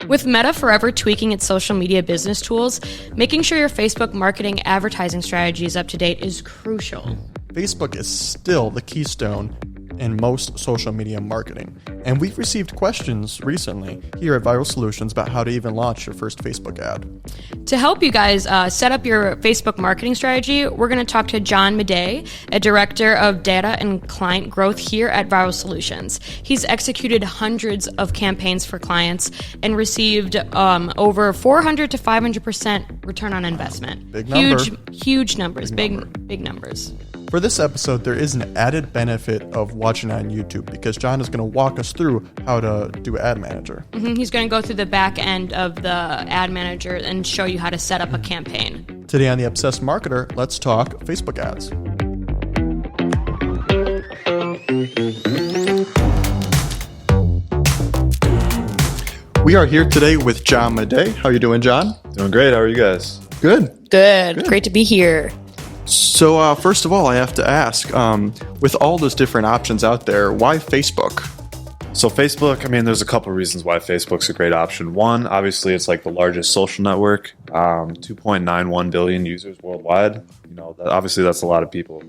With Meta forever tweaking its social media business tools, making sure your Facebook marketing advertising strategy is up to date is crucial. Facebook is still the keystone in most social media marketing, and we've received questions recently here at Viral Solutions about how to even launch your first Facebook ad. To help you guys set up your Facebook marketing strategy, we're going to talk to John Madej, a director of data and client growth here at Viral Solutions. He's executed hundreds of campaigns for clients and received over 400 to 500% return on investment. Big number. Huge numbers. Big numbers. For this episode, there is an added benefit of watching on YouTube because John is going to walk us through how to do Ad Manager. He's going to go through the back end of the Ad Manager and show you how to set up a campaign. Today on The Obsessed Marketer, let's talk Facebook ads. We are here today with John Madej. How are you doing, John? Doing great. How are you guys? Good. Great to be here. So first of all, I have to ask, with all those different options out there, why Facebook? So Facebook, there's a couple of reasons why Facebook's a great option. One, obviously, it's like the largest social network, 2.91 billion users worldwide. Obviously, that's a lot of people.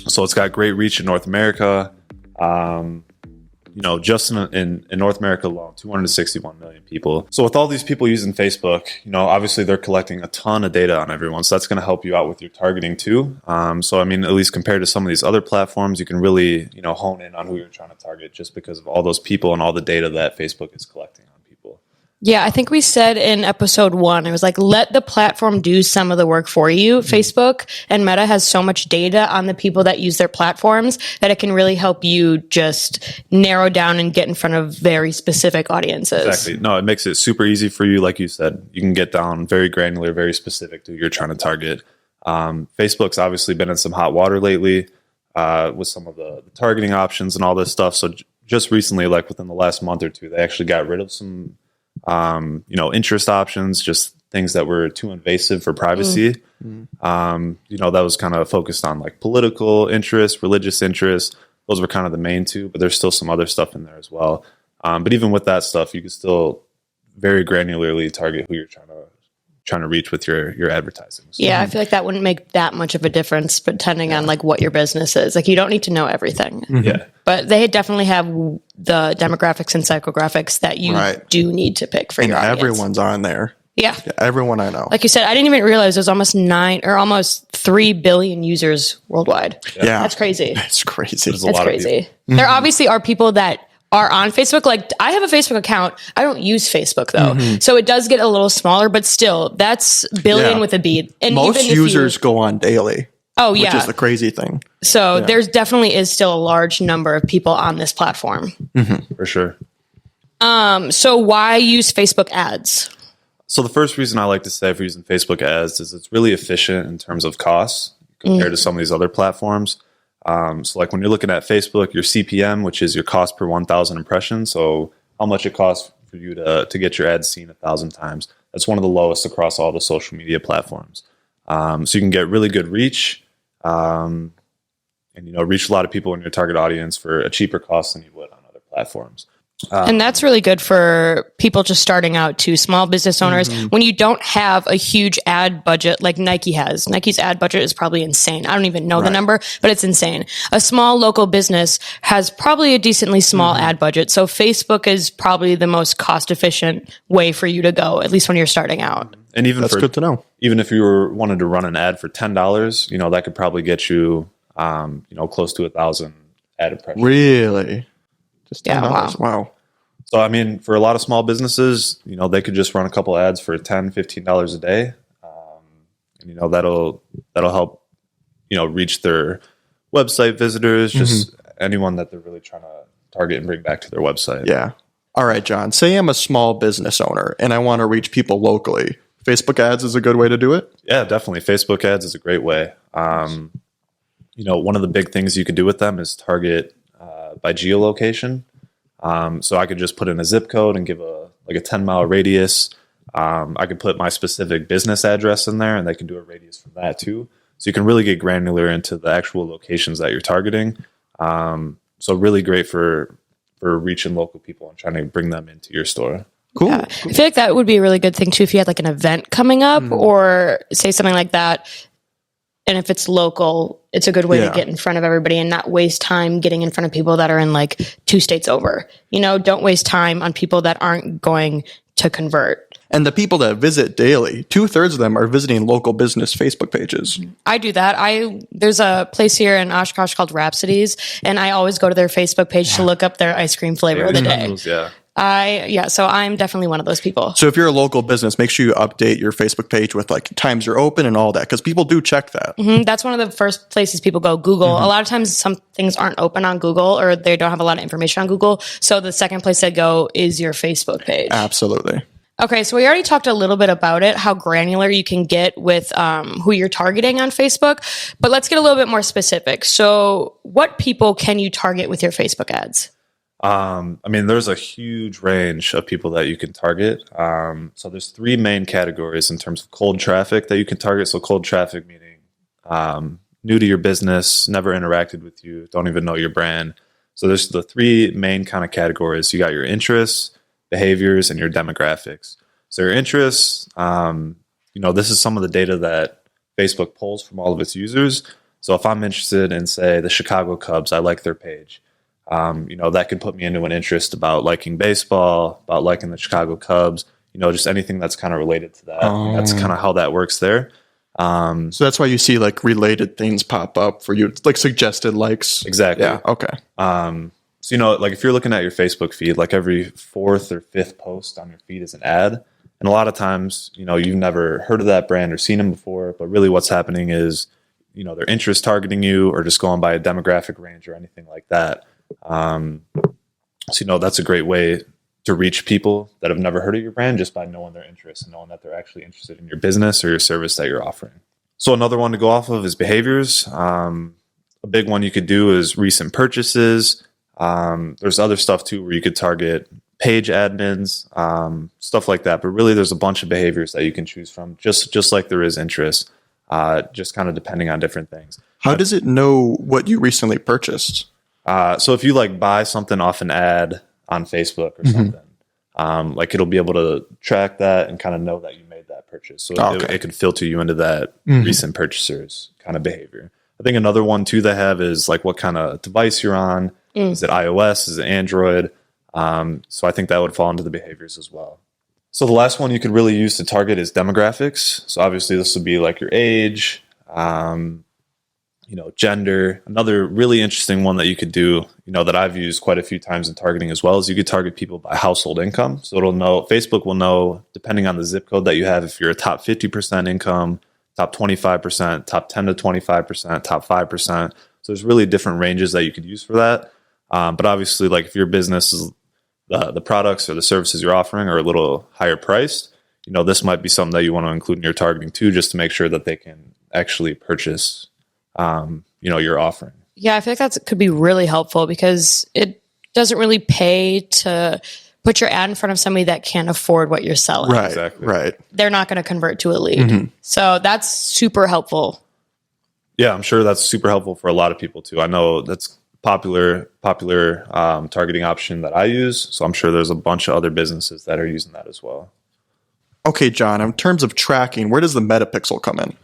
So it's got great reach in North America. Just in North America alone, 261 million people. So with all these people using Facebook, obviously they're collecting a ton of data on everyone. So that's going to help you out with your targeting too. At least compared to some of these other platforms, you can really, hone in on who you're trying to target just because of all those people and all the data that Facebook is collecting on people. Yeah, I think we said in episode 1, it was like, let the platform do some of the work for you. Facebook and Meta has so much data on the people that use their platforms that it can really help you just narrow down and get in front of very specific audiences. Exactly. No, it makes it super easy for you. Like you said, you can get down very granular, very specific to who you're trying to target. Facebook's obviously been in some hot water lately with some of the targeting options and all this stuff. So just recently, like within the last month or two, they actually got rid of some interest options, just things that were too invasive for privacy. That was kind of focused on like political interest, religious interest. Those were kind of the main two, but there's still some other stuff in there as well. But even with that stuff, you can still very granularly target who you're trying to reach with your advertising. So, yeah, I feel like that wouldn't make that much of a difference depending on like what your business is. Like you don't need to know everything. Yeah. But they definitely have the demographics and psychographics that you do need to pick for your audience. Everyone's on there. Yeah. Everyone I know. Like you said, I didn't even realize there's almost 3 billion users worldwide. Yeah. That's crazy. It's crazy. There's a lot of people. There obviously are people that are on Facebook. Like I have a Facebook account. I don't use Facebook though. So it does get a little smaller, but still that's billion with a B. And most even users go on daily. Oh yeah. Which is the crazy thing. So there's definitely is still a large number of people on this platform. For sure. So why use Facebook ads? So the first reason I like to say for using Facebook ads is it's really efficient in terms of costs compared to some of these other platforms. So like when you're looking at Facebook, your CPM, which is your cost per 1,000 impressions, so how much it costs for you to get your ads seen 1,000 times, that's one of the lowest across all the social media platforms. So you can get really good reach and reach a lot of people in your target audience for a cheaper cost than you would on other platforms. And that's really good for people just starting out too, small business owners. When you don't have a huge ad budget like Nike has. Nike's ad budget is probably insane. I don't even know the number, but it's insane. A small local business has probably a decently small ad budget. So Facebook is probably the most cost efficient way for you to go, at least when you're starting out. And even that's good to know. Even if you wanted to run an ad for $10, that could probably get you, close to 1,000 ad impressions. Really? Just $10. Wow. So, for a lot of small businesses, they could just run a couple ads for $10, $15 a day. That'll help, reach their website visitors, just anyone that they're really trying to target and bring back to their website. Yeah. All right, John, say I'm a small business owner and I want to reach people locally. Facebook ads is a good way to do it? Yeah, definitely. Facebook ads is a great way. One of the big things you could do with them is target by geolocation. So I could just put in a zip code and give a 10-mile radius. I could put my specific business address in there and they can do a radius from that too. So you can really get granular into the actual locations that you're targeting. So really great for reaching local people and trying to bring them into your store. Cool. Yeah. I feel like that would be a really good thing too if you had like an event coming up or say something like that. And if it's local, it's a good way to get in front of everybody and not waste time getting in front of people that are in like 2 states over. Don't waste time on people that aren't going to convert. And the people that visit daily, 2/3 of them are visiting local business Facebook pages. I do that. There's a place here in Oshkosh called Rhapsodies, and I always go to their Facebook page to look up their ice cream flavor of the day. So I'm definitely one of those people. So if you're a local business, make sure you update your Facebook page with like times you're open and all that, because people do check that. That's one of the first places people go. Google. A lot of times some things aren't open on Google or they don't have a lot of information on Google. So the second place they go is your Facebook page. Absolutely. Okay, so we already talked a little bit about it, how granular you can get with who you're targeting on Facebook, but let's get a little bit more specific. So what people can you target with your Facebook ads? There's a huge range of people that you can target. So there's 3 main categories in terms of cold traffic that you can target. So cold traffic meaning new to your business, never interacted with you, don't even know your brand. So there's the 3 main kind of categories. You got your interests, behaviors, and your demographics. So your interests, this is some of the data that Facebook pulls from all of its users. So if I'm interested in, say, the Chicago Cubs, I like their page. That could put me into an interest about liking baseball, about liking the Chicago Cubs, just anything that's kind of related to that. That's kind of how that works there. So that's why you see like related things pop up for you, like suggested likes. Exactly. Yeah. Okay. Like if you're looking at your Facebook feed, like every 4th or 5th post on your feed is an ad. And a lot of times, you've never heard of that brand or seen them before, but really what's happening is, they're interest targeting you or just going by a demographic range or anything like that. That's a great way to reach people that have never heard of your brand just by knowing their interests and knowing that they're actually interested in your business or your service that you're offering. So another one to go off of is behaviors. A big one you could do is recent purchases. There's other stuff too where you could target page admins, stuff like that. But really there's a bunch of behaviors that you can choose from, just like there is interest, just kind of depending on different things. How does it know what you recently purchased? So if you like buy something off an ad on Facebook or something, it'll be able to track that and kind of know that you made that purchase. So it could filter you into that recent purchasers kind of behavior. I think another one too they have is like what kind of device you're on. Is it iOS? Is it Android? So I think that would fall into the behaviors as well. So the last one you could really use to target is demographics. So obviously this would be like your age, gender. Another really interesting one that you could do, that I've used quite a few times in targeting as well, is you could target people by household income. So Facebook will know, depending on the zip code that you have, if you're a top 50% income, top 25%, top 10 to 25%, top 5%. So there's really different ranges that you could use for that. But obviously, like if your business is the products or the services you're offering are a little higher priced, this might be something that you want to include in your targeting too, just to make sure that they can actually purchase your offering. Yeah, I feel like that could be really helpful because it doesn't really pay to put your ad in front of somebody that can't afford what you're selling. Right, exactly. Right. They're not going to convert to a lead. So that's super helpful. Yeah, I'm sure that's super helpful for a lot of people too. I know that's popular targeting option that I use. So I'm sure there's a bunch of other businesses that are using that as well. Okay, John, in terms of tracking, where does the Metapixel come in?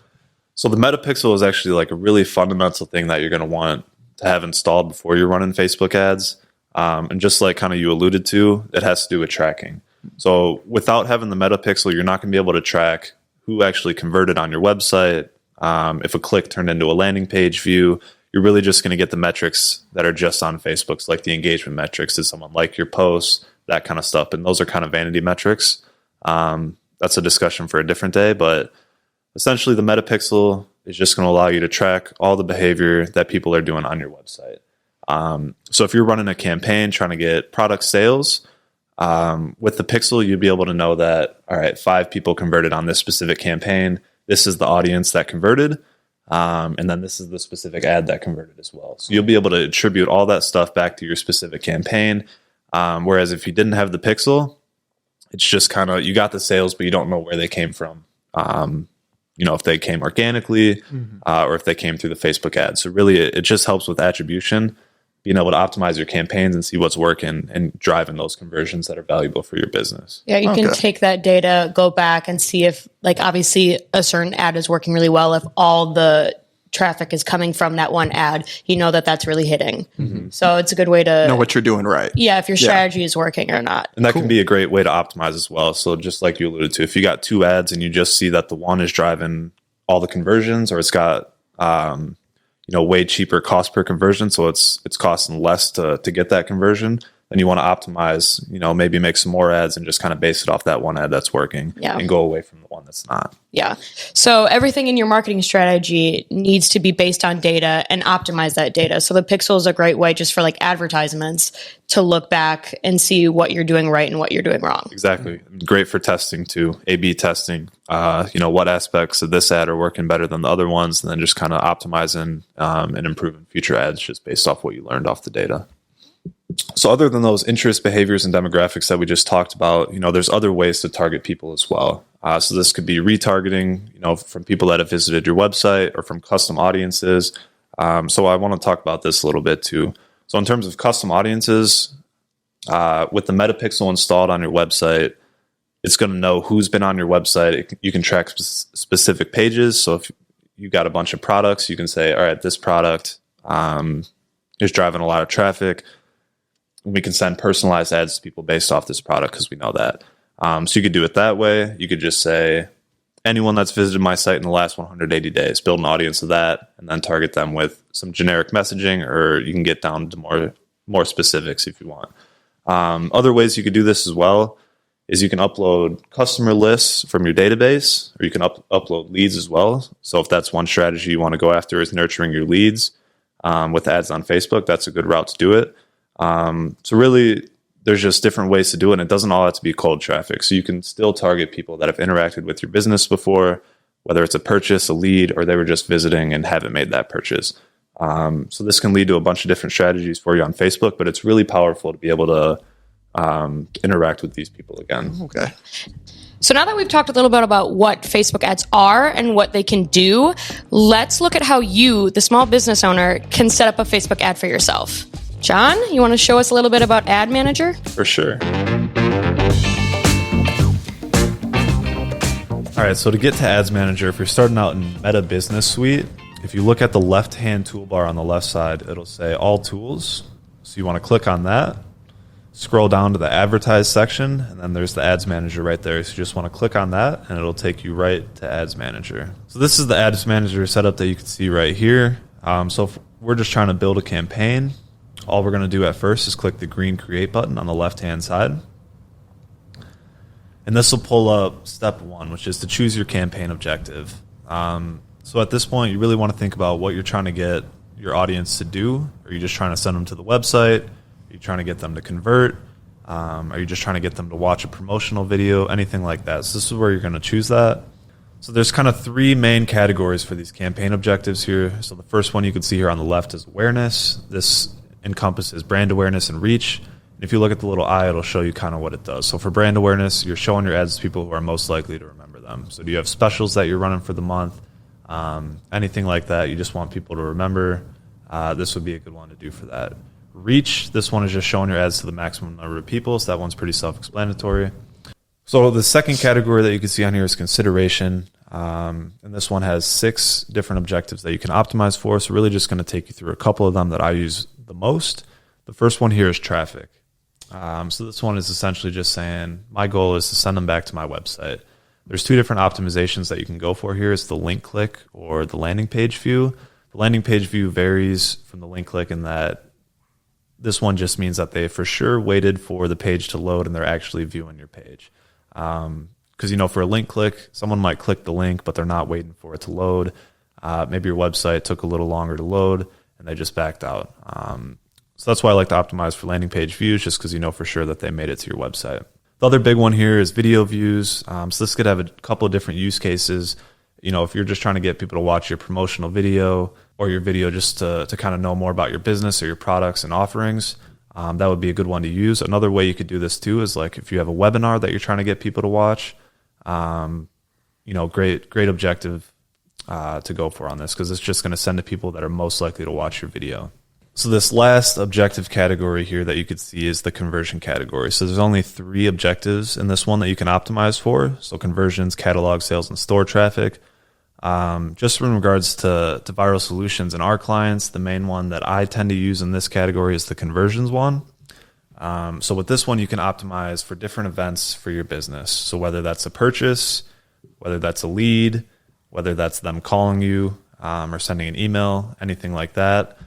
So the Metapixel is actually like a really fundamental thing that you're going to want to have installed before you're running Facebook ads. And just like kind of you alluded to, it has to do with tracking. So without having the Metapixel, you're not going to be able to track who actually converted on your website. If a click turned into a landing page view, you're really just going to get the metrics that are just on Facebook, so like the engagement metrics. Did someone like your posts? That kind of stuff. And those are kind of vanity metrics. That's a discussion for a different day, but essentially the Metapixel is just going to allow you to track all the behavior that people are doing on your website. So if you're running a campaign trying to get product sales, with the Pixel, you'd be able to know that, all right, 5 people converted on this specific campaign. This is the audience that converted. And then this is the specific ad that converted as well. So you'll be able to attribute all that stuff back to your specific campaign. Whereas if you didn't have the Pixel, it's just kind of, you got the sales, but you don't know where they came from. If they came organically or if they came through the Facebook ad. So really, it just helps with attribution. being able to optimize your campaigns and see what's working and driving those conversions that are valuable for your business. Yeah, you can take that data, go back and see if, like, obviously a certain ad is working really well. If all the traffic is coming from that one ad, you know that that's really hitting. So it's a good way to Know what you're doing right. Yeah, if your strategy is working or not. And that can be a great way to optimize as well. So just like you alluded to, if you got 2 ads and you just see that the one is driving all the conversions, or it's got way cheaper cost per conversion, so it's costing less to get that conversion, then you want to optimize, maybe make some more ads and just kind of base it off that one ad that's working and go away from the one that's not. Yeah. So everything in your marketing strategy needs to be based on data and optimize that data. So the pixel is a great way just for like advertisements to look back and see what you're doing right and what you're doing wrong. Exactly. Great for testing too, A/B testing. What aspects of this ad are working better than the other ones, and then just kind of optimizing and improving future ads just based off what you learned off the data. So other than those interest behaviors and demographics that we just talked about, there's other ways to target people as well. So this could be retargeting, from people that have visited your website or from custom audiences. So I want to talk about this a little bit too. So in terms of custom audiences, with the Metapixel installed on your website, it's going to know who's been on your website. You can track specific pages. So if you got a bunch of products, you can say, all right, this product is driving a lot of traffic. We can send personalized ads to people based off this product because we know that. So you could do it that way. You could just say, anyone that's visited my site in the last 180 days, build an audience of that, and then target them with some generic messaging, or you can get down to more specifics if you want. Other ways you could do this as well is you can upload customer lists from your database, or you can upload leads as well. So if that's one strategy you want to go after, is nurturing your leads with ads on Facebook, that's a good route to do it. So really, there's just different ways to do it, and it doesn't all have to be cold traffic. So you can still target people that have interacted with your business before, whether it's a purchase, a lead, or they were just visiting and haven't made that purchase. So this can lead to a bunch of different strategies for you on Facebook, but it's really powerful to be able to interact with these people again. Okay. So now that we've talked a little bit about what Facebook ads are and what they can do, let's look at how you, the small business owner, can set up a Facebook ad for yourself. John, you want to show us a little bit about Ad Manager? For sure. All right, so to get to Ads Manager, if you're starting out in Meta Business Suite, if you look at the left-hand toolbar on the left side, it'll say All Tools. So you want to click on that, scroll down to the Advertise section, and then there's the Ads Manager right there. So you just want to click on that, and it'll take you right to Ads Manager. So this is the Ads Manager setup that you can see right here. So if we're just trying to build a campaign, all we're going to do at first is click the green Create button on the left-hand side. And this will pull up step 1, which is to choose your campaign objective. So at this point, you really want to think about what you're trying to get your audience to do. Are you just trying to send them to the website? Are you trying to get them to convert? Are you just trying to get them to watch a promotional video? Anything like that. So this is where you're going to choose that. So there's kind of 3 main categories for these campaign objectives here. So the first one you can see here on the left is awareness. This encompasses brand awareness and reach. And if you look at the little eye, it'll show you kind of what it does. So for brand awareness, you're showing your ads to people who are most likely to remember them. So do you have specials that you're running for the month? Anything like that, you just want people to remember. This would be a good one to do for that. Reach, this one is just showing your ads to the maximum number of people. So that one's pretty self-explanatory. So the second category that you can see on here is consideration. And this one has 6 different objectives that you can optimize for. So really just going to take you through a couple of them that I use the most. The first one here is traffic. So this one is essentially just saying, my goal is to send them back to my website. There's 2 different optimizations that you can go for here. It's the link click or the landing page view. The landing page view varies from the link click in that this one just means that they for sure waited for the page to load and they're actually viewing your page. Because, for a link click, someone might click the link, but they're not waiting for it to load. Maybe your website took a little longer to load and they just backed out. So that's why I like to optimize for landing page views, just because you know for sure that they made it to your website. The other big one here is video views. So this could have a couple of different use cases. If you're just trying to get people to watch your promotional video or your video just to kind of know more about your business or your products and offerings, that would be a good one to use. Another way you could do this too is like if you have a webinar that you're trying to get people to watch, great objective to go for on this, because it's just going to send to people that are most likely to watch your video. So this last objective category here that you could see is the conversion category. So there's only 3 objectives in this one that you can optimize for. So conversions, catalog sales, and store traffic. Just in regards to Viral Solutions and our clients, the main one that I tend to use in this category is the conversions one. So with this one, you can optimize for different events for your business. So whether that's a purchase, whether that's a lead, whether that's them calling you or sending an email, anything like that.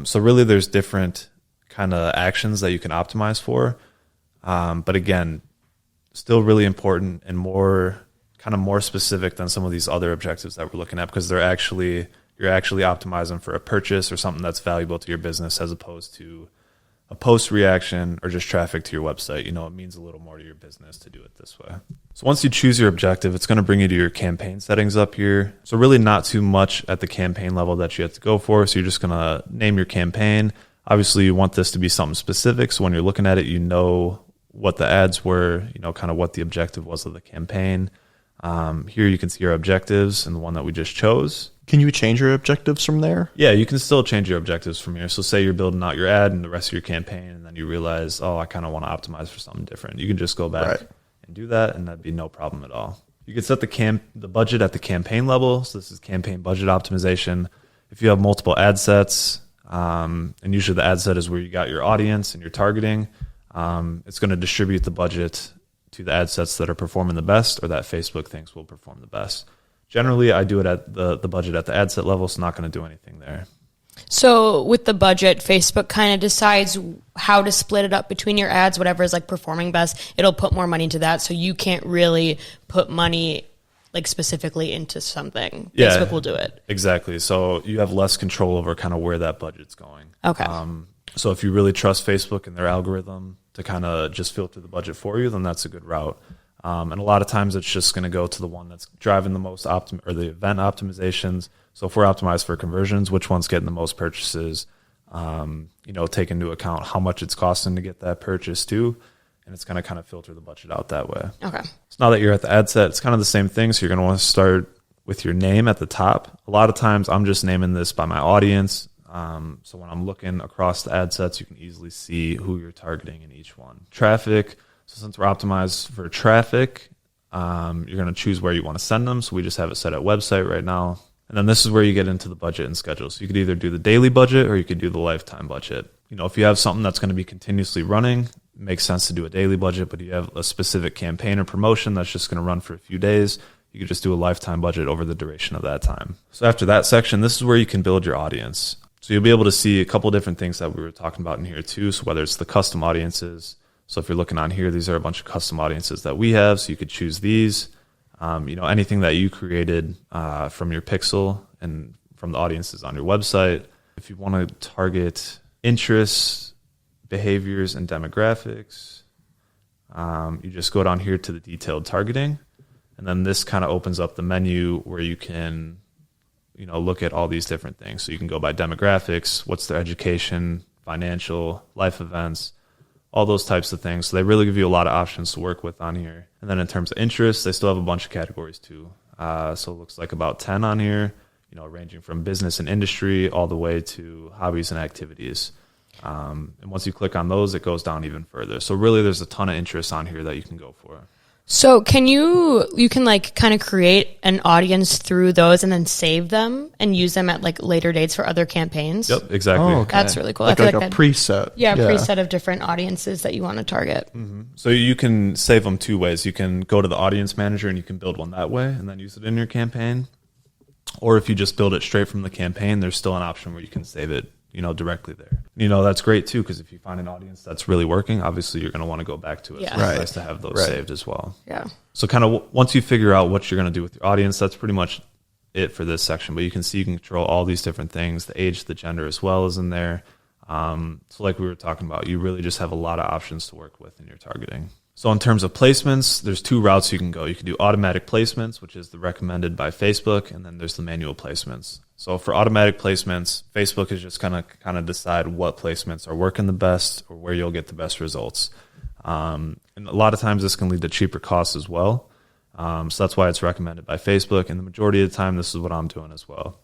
So really there's different kind of actions that you can optimize for. But again, still really important and more specific than some of these other objectives that we're looking at, because you're actually optimizing for a purchase or something that's valuable to your business as opposed to a post reaction or just traffic to your website. It means a little more to your business to do it this way. So once you choose your objective, it's going to bring you to your campaign settings up here. So really not too much at the campaign level that you have to go for. So you're just going to name your campaign. Obviously you want this to be something specific. So when you're looking at it, what the ads were, kind of what the objective was of the campaign. Here you can see your objectives and the one that we just chose. Can you change your objectives from there? Yeah, you can still change your objectives from here. So say you're building out your ad and the rest of your campaign, and then you realize, I kind of want to optimize for something different. You can just go back and do that, and that'd be no problem at all. You can set the budget at the campaign level. So this is campaign budget optimization. If you have multiple ad sets, and usually the ad set is where you got your audience and your targeting, it's going to distribute the budget to the ad sets that are performing the best or that Facebook thinks will perform the best. Generally, I do it at the budget at the ad set level, so not going to do anything there. So with the budget, Facebook kind of decides how to split it up between your ads, whatever is like performing best. It'll put more money into that, so you can't really put money like specifically into something. Yeah, Facebook will do it. Exactly. So you have less control over kind of where that budget's going. Okay. So if you really trust Facebook and their algorithm to kind of just filter the budget for you, then that's a good route. And a lot of times it's just going to go to the one that's driving the most or the event optimizations. So if we're optimized for conversions, which one's getting the most purchases, take into account how much it's costing to get that purchase too. And it's going to kind of filter the budget out that way. Okay. So now that you're at the ad set, it's kind of the same thing. So you're going to want to start with your name at the top. A lot of times I'm just naming this by my audience. So when I'm looking across the ad sets, you can easily see who you're targeting in each one. Traffic. So since we're optimized for traffic, you're going to choose where you want to send them. So we just have it set at website right now. And then this is where you get into the budget and schedule. So you could either do the daily budget or you could do the lifetime budget. If you have something that's going to be continuously running, it makes sense to do a daily budget, but you have a specific campaign or promotion that's just going to run for a few days, you could just do a lifetime budget over the duration of that time. So after that section, this is where you can build your audience. So you'll be able to see a couple different things that we were talking about in here too. So whether it's the custom audiences. So if you're looking on here, these are a bunch of custom audiences that we have. So you could choose these, anything that you created from your pixel and from the audiences on your website. If you want to target interests, behaviors, and demographics, you just go down here to the detailed targeting. And then this kind of opens up the menu where you can, look at all these different things. So you can go by demographics, what's their education, financial, life events, all those types of things. So they really give you a lot of options to work with on here. And then in terms of interests, they still have a bunch of categories too. So it looks like about 10 on here, ranging from business and industry all the way to hobbies and activities. And once you click on those, it goes down even further. So really there's a ton of interests on here that you can go for. So can you can like kind of create an audience through those and then save them and use them at like later dates for other campaigns? Yep, exactly. Oh, okay. That's really cool. Like I feel a like preset. Yeah, preset of different audiences that you want to target. Mm-hmm. So you can save them 2 ways. You can go to the audience manager and you can build one that way and then use it in your campaign. Or if you just build it straight from the campaign, there's still an option where you can save it, directly there. That's great too, because if you find an audience that's really working, obviously you're going to want to go back to it. Yeah. So it's nice to have those saved as well. Yeah. So kind of once you figure out what you're going to do with your audience, that's pretty much it for this section. But you can see you can control all these different things. The age, the gender as well is in there. So like we were talking about, you really just have a lot of options to work with in your targeting. So in terms of placements, there's 2 routes you can go. You can do automatic placements, which is the recommended by Facebook, and then there's the manual placements. So for automatic placements, Facebook is just going to kind of decide what placements are working the best or where you'll get the best results. And a lot of times this can lead to cheaper costs as well. So that's why it's recommended by Facebook. And the majority of the time, this is what I'm doing as well.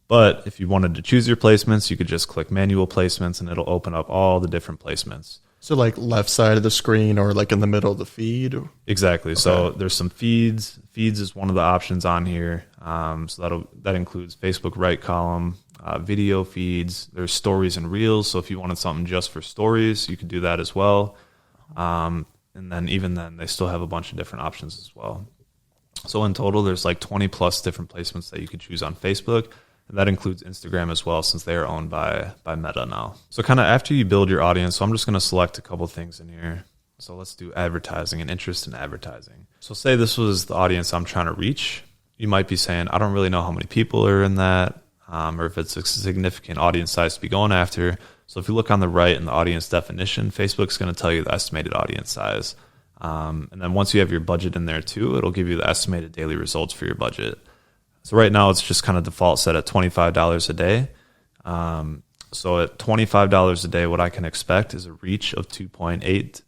But if you wanted to choose your placements, you could just click manual placements and it'll open up all the different placements. So like left side of the screen or like in the middle of the feed? Exactly. Okay. So there's some feeds. Feeds is one of the options on here. So that includes Facebook right column, video feeds. There's stories and reels. So if you wanted something just for stories, you could do that as well. And then even then, they still have a bunch of different options as well. So in total, there's like 20 plus different placements that you could choose on Facebook. And that includes Instagram as well, since they are owned by Meta now. So kind of after you build your audience, so I'm just going to select a couple things in here. So let's do advertising and interest in advertising. So say this was the audience I'm trying to reach. You might be saying, I don't really know how many people are in that, or if it's a significant audience size to be going after. So if you look on the right in the audience definition, Facebook's going to tell you the estimated audience size. And then once you have your budget in there too, it'll give you the estimated daily results for your budget. So right now it's just kind of default set at $25 a day. So at $25 a day, what I can expect is a reach of 2.8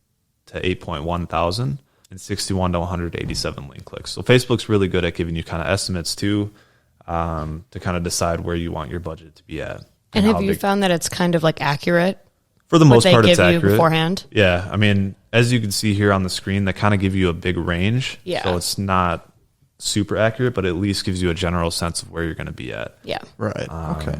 to 8.1 thousand and 61 to 187 link clicks. So Facebook's really good at giving you kind of estimates too, to kind of decide where you want your budget to be at. And have you found that it's kind of like accurate? For the most part, it's accurate. What they give you beforehand? Yeah. I mean, as you can see here on the screen, they kind of give you a big range. Yeah. So it's not super accurate, but at least gives you a general sense of where you're going to be at. Yeah. Right. Okay.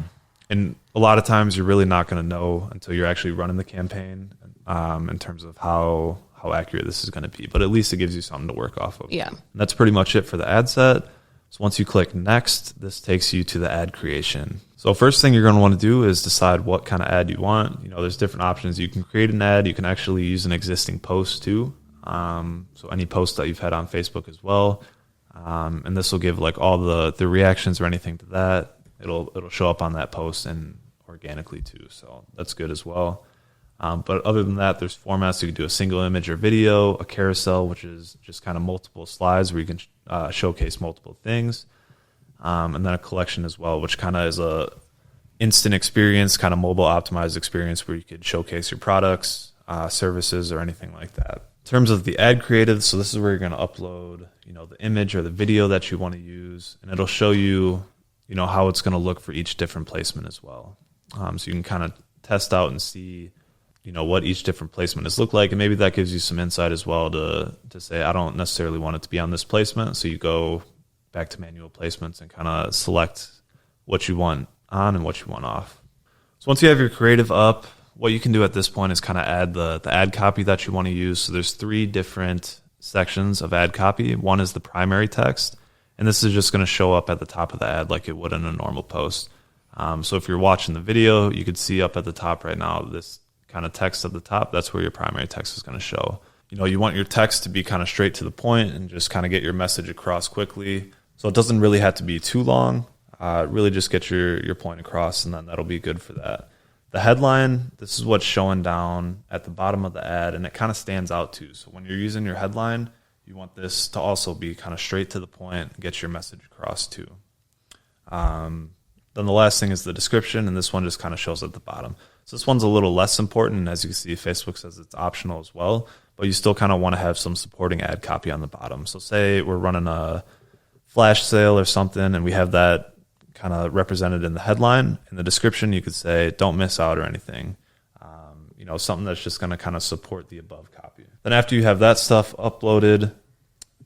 And a lot of times you're really not going to know until you're actually running the campaign, in terms of how accurate this is going to be. But at least it gives you something to work off of. Yeah. And that's pretty much it for the ad set. So once you click next, this takes you to the ad creation. So first thing you're going to want to do is decide what kind of ad you want. You know, there's different options. You can create an ad. You can actually use an existing post too. So any post that you've had on Facebook as well. And this will give like all the reactions or anything to that. It'll show up on that post and organically too. So that's good as well. But other than that, there's formats. You can do a single image or video, a carousel, which is just kind of multiple slides where you can showcase multiple things. And then a collection as well, which kind of is a instant experience, kind of mobile optimized experience where you could showcase your products, services, or anything like that. In terms of the ad creative, so this is where you're going to upload, you know, the image or the video that you want to use, and it'll show you, you know, how it's going to look for each different placement as well. So you can kind of test out and see, you know, what each different placement is look like, and maybe that gives you some insight as well to say, I don't necessarily want it to be on this placement. So you go back to manual placements and kind of select what you want on and what you want off. So once you have your creative up, what you can do at this point is kind of add the ad copy that you want to use. So there's 3 different sections of ad copy. One is the primary text, and this is just going to show up at the top of the ad like it would in a normal post. So if you're watching the video, you could see up at the top right now, this kind of text at the top, that's where your primary text is going to show. You know, you want your text to be kind of straight to the point and just kind of get your message across quickly. So it doesn't really have to be too long. Really just get your point across, and then that'll be good for that. The headline, this is what's showing down at the bottom of the ad, and it kind of stands out too. So when you're using your headline, you want this to also be kind of straight to the point and get your message across too. Then the last thing is the description, and this one just kind of shows at the bottom. So this one's a little less important, and as you can see, Facebook says it's optional as well, but you still kind of want to have some supporting ad copy on the bottom. So say we're running a flash sale or something, and we have that kind of represented in the headline. In the description, you could say, don't miss out or anything. You know, something that's just going to kind of support the above copy. Then after you have that stuff uploaded,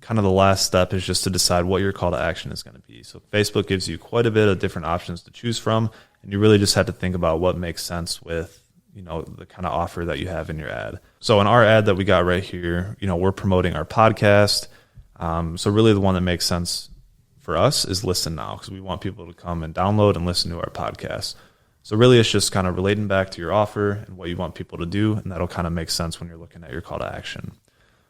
kind of the last step is just to decide what your call to action is going to be. So Facebook gives you quite a bit of different options to choose from, and you really just have to think about what makes sense with, you know, the kind of offer that you have in your ad. So in our ad that we got right here, you know, we're promoting our podcast. So really the one that makes sense for us is Listen Now, because we want people to come and download and listen to our podcast. So really it's just kind of relating back to your offer and what you want people to do, and that'll kind of make sense when you're looking at your call to action.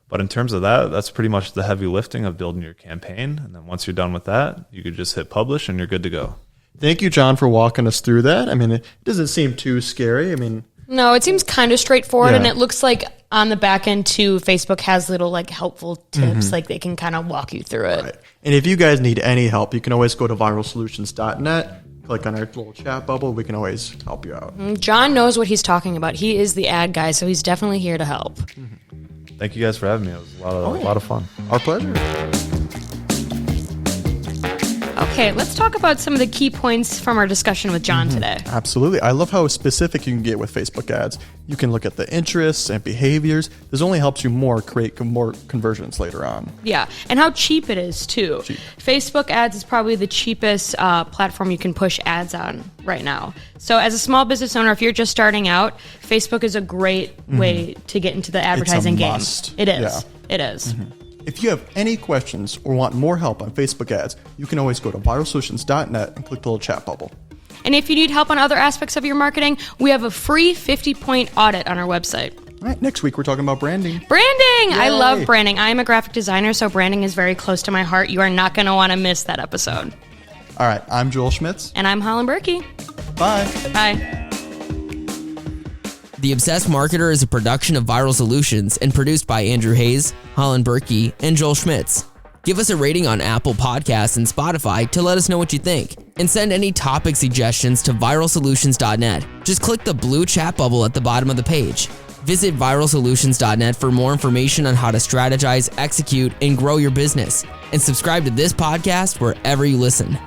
But in terms of that, that's pretty much the heavy lifting of building your campaign. And then once you're done with that, you could just hit publish and you're good to go. Thank you, John, for walking us through that. I mean, it doesn't seem too scary. I mean, no, it seems kind of straightforward, Yeah. and it looks like on the back end too, Facebook has little like helpful tips, like they can kind of walk you through it. right. And if you guys need any help, you can always go to viralsolutions.net, click on our little chat bubble. We can always help you out. John knows what he's talking about. He is the ad guy, so he's definitely here to help. Thank you guys for having me. It was a lot of fun. Our pleasure. Okay, let's talk about some of the key points from our discussion with John today. Absolutely. I love how specific you can get with Facebook ads. You can look at the interests and behaviors. This only helps you create more conversions later on. Yeah, and how cheap it is too. Facebook ads is probably the cheapest platform you can push ads on right now. So as a small business owner, if you're just starting out, Facebook is a great way to get into the advertising game. Must. It is. Yeah. It is. If you have any questions or want more help on Facebook ads, you can always go to viralsolutions.net and click the little chat bubble. And if you need help on other aspects of your marketing, we have a free 50-point audit on our website. All right, next week we're talking about branding. Branding! Yay. I love branding. I am a graphic designer, so branding is very close to my heart. You are not going to want to miss that episode. All right, I'm Joel Schmitz. And I'm Holland Berkey. Bye. Bye. The Obsessed Marketer is a production of Viral Solutions and produced by Andrew Hayes, Holland Berkey, and Joel Schmitz. Give us a rating on Apple Podcasts and Spotify to let us know what you think. And send any topic suggestions to viralsolutions.net. Just click the blue chat bubble at the bottom of the page. Visit viralsolutions.net for more information on how to strategize, execute, and grow your business. And subscribe to this podcast wherever you listen.